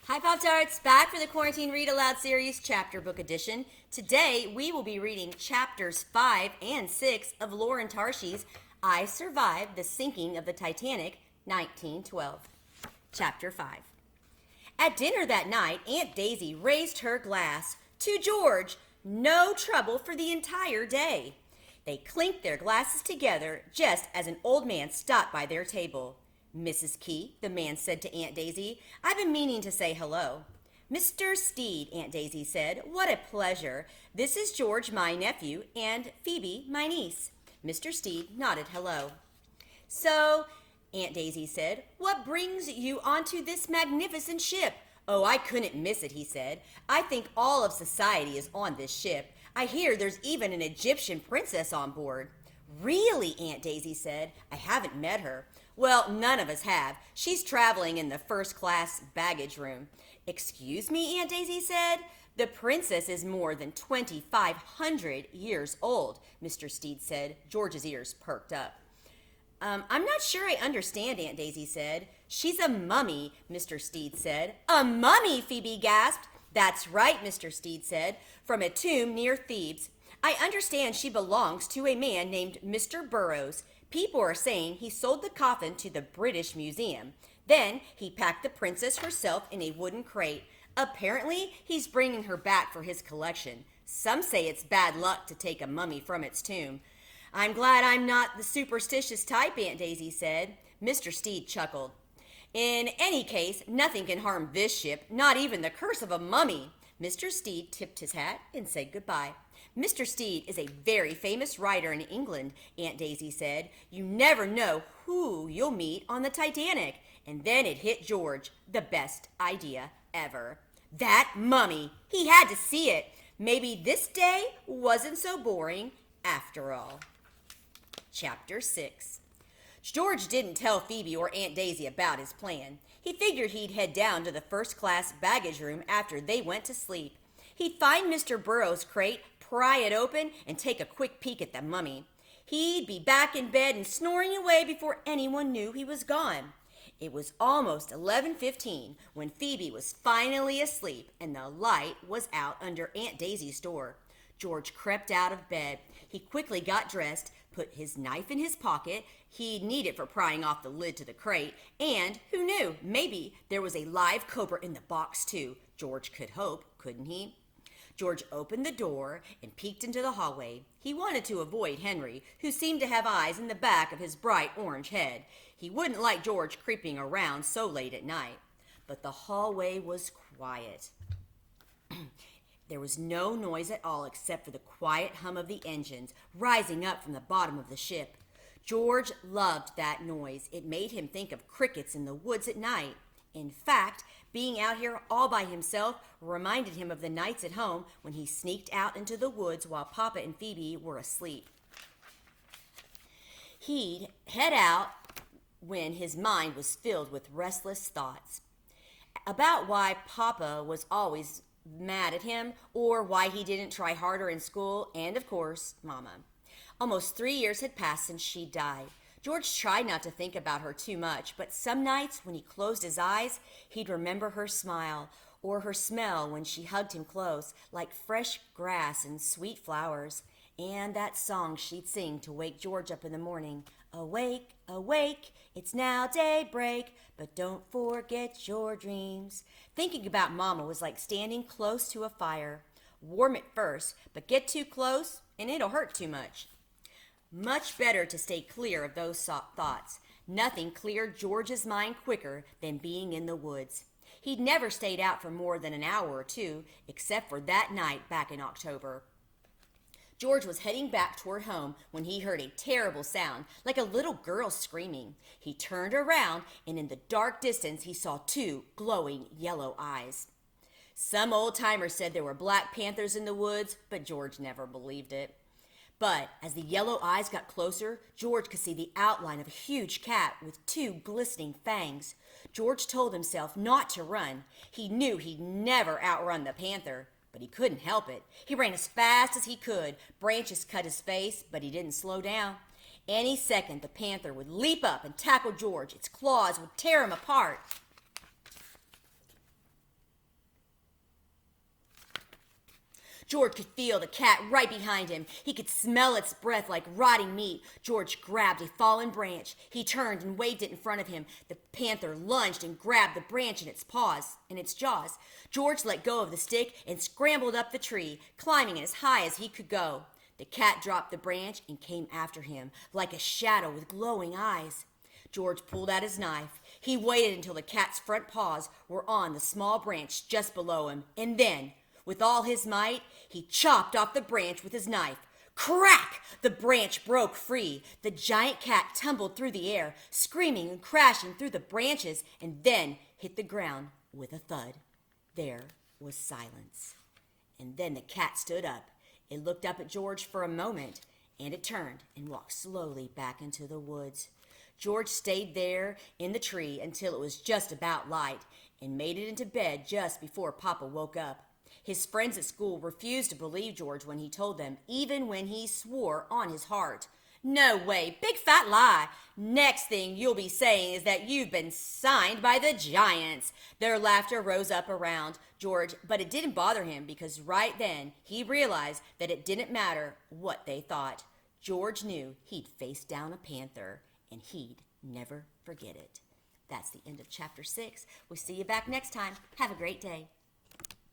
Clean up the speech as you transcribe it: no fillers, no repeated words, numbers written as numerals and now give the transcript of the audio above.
Hi Pop-Tarts, back for the Quarantine Read Aloud series chapter book edition. Today we will be reading chapters 5 and 6 of Lauren Tarshis' I Survived the Sinking of the Titanic, 1912. Chapter 5. At dinner that night, Aunt Daisy raised her glass to George. No trouble for the entire day. They clinked their glasses together just as an old man stopped by their table. "Mrs. Key," the man said to Aunt Daisy, "I've been meaning to say hello." "Mr. Steed," Aunt Daisy said, "what a pleasure. This is George, my nephew, and Phoebe, my niece." Mr. Steed nodded hello. "So," Aunt Daisy said, "what brings you onto this magnificent ship?" "Oh, I couldn't miss it," he said. "I think all of society is on this ship. I hear there's even an Egyptian princess on board." "Really?" Aunt Daisy said. "I haven't met her." "Well, none of us have. She's traveling in the first-class baggage room." "Excuse me," Aunt Daisy said. "The princess is more than 2,500 years old," Mr. Steed said. George's ears perked up. I'm not sure I understand," Aunt Daisy said. "She's a mummy," Mr. Steed said. "A mummy?" Phoebe gasped. "That's right," Mr. Steed said, "from a tomb near Thebes. I understand she belongs to a man named Mr. Burroughs. People are saying he sold the coffin to the British Museum. Then he packed the princess herself in a wooden crate. Apparently, he's bringing her back for his collection. Some say it's bad luck to take a mummy from its tomb." "I'm glad I'm not the superstitious type," Aunt Daisy said. Mr. Steed chuckled. "In any case, nothing can harm this ship, not even the curse of a mummy." Mr. Steed tipped his hat and said goodbye. "Mr. Steed is a very famous writer in England," Aunt Daisy said. "You never know who you'll meet on the Titanic." And then it hit George. The best idea ever. That mummy! He had to see it. Maybe this day wasn't so boring after all. Chapter 6. George didn't tell Phoebe or Aunt Daisy about his plan. He figured he'd head down to the first-class baggage room after they went to sleep. He'd find Mr. Burroughs' crate, pry it open, and take a quick peek at the mummy. He'd be back in bed and snoring away before anyone knew he was gone. It was almost 11:15 when Phoebe was finally asleep and the light was out under Aunt Daisy's door. George crept out of bed. He quickly got dressed, put his knife in his pocket. He'd need it for prying off the lid to the crate. And, who knew, maybe there was a live cobra in the box too. George could hope, couldn't he? George opened the door and peeked into the hallway. He wanted to avoid Henry, who seemed to have eyes in the back of his bright orange head. He wouldn't like George creeping around so late at night. But the hallway was quiet. There was no noise at all except for the quiet hum of the engines rising up from the bottom of the ship. George loved that noise. It made him think of crickets in the woods at night. In fact, being out here all by himself reminded him of the nights at home when he sneaked out into the woods while Papa and Phoebe were asleep. He'd head out when his mind was filled with restless thoughts about why Papa was always mad at him or why he didn't try harder in school, and of course, Mama. Almost 3 years had passed since she died. George tried not to think about her too much, but some nights when he closed his eyes, he'd remember her smile or her smell when she hugged him close, like fresh grass and sweet flowers, and that song she'd sing to wake George up in the morning. "Awake, awake, it's now daybreak, but don't forget your dreams." Thinking about Mama was like standing close to a fire. Warm at first, but get too close and it'll hurt too much. Much better to stay clear of those thoughts. Nothing cleared George's mind quicker than being in the woods. He'd never stayed out for more than an hour or two, except for that night back in October. George was heading back toward home when he heard a terrible sound, like a little girl screaming. He turned around, and in the dark distance he saw two glowing yellow eyes. Some old-timer said there were black panthers in the woods, but George never believed it. But as the yellow eyes got closer, George could see the outline of a huge cat with two glistening fangs. George told himself not to run. He knew he'd never outrun the panther, but he couldn't help it. He ran as fast as he could. Branches cut his face, but he didn't slow down. Any second, the panther would leap up and tackle George. Its claws would tear him apart. George could feel the cat right behind him. He could smell its breath like rotting meat. George grabbed a fallen branch. He turned and waved it in front of him. The panther lunged and grabbed the branch in its jaws. George let go of the stick and scrambled up the tree, climbing as high as he could go. The cat dropped the branch and came after him, like a shadow with glowing eyes. George pulled out his knife. He waited until the cat's front paws were on the small branch just below him, and then, with all his might, he chopped off the branch with his knife. Crack! The branch broke free. The giant cat tumbled through the air, screaming and crashing through the branches, and then hit the ground with a thud. There was silence. And then the cat stood up. It looked up at George for a moment, and it turned and walked slowly back into the woods. George stayed there in the tree until it was just about light and made it into bed just before Papa woke up. His friends at school refused to believe George when he told them, even when he swore on his heart. No way, big fat lie. Next thing you'll be saying is that you've been signed by the giants. Their laughter rose up around George, but it didn't bother him because right then he realized that it didn't matter what they thought. George knew he'd faced down a panther, and he'd never forget it. That's the end of chapter 6. We'll see you back next time. Have a great day.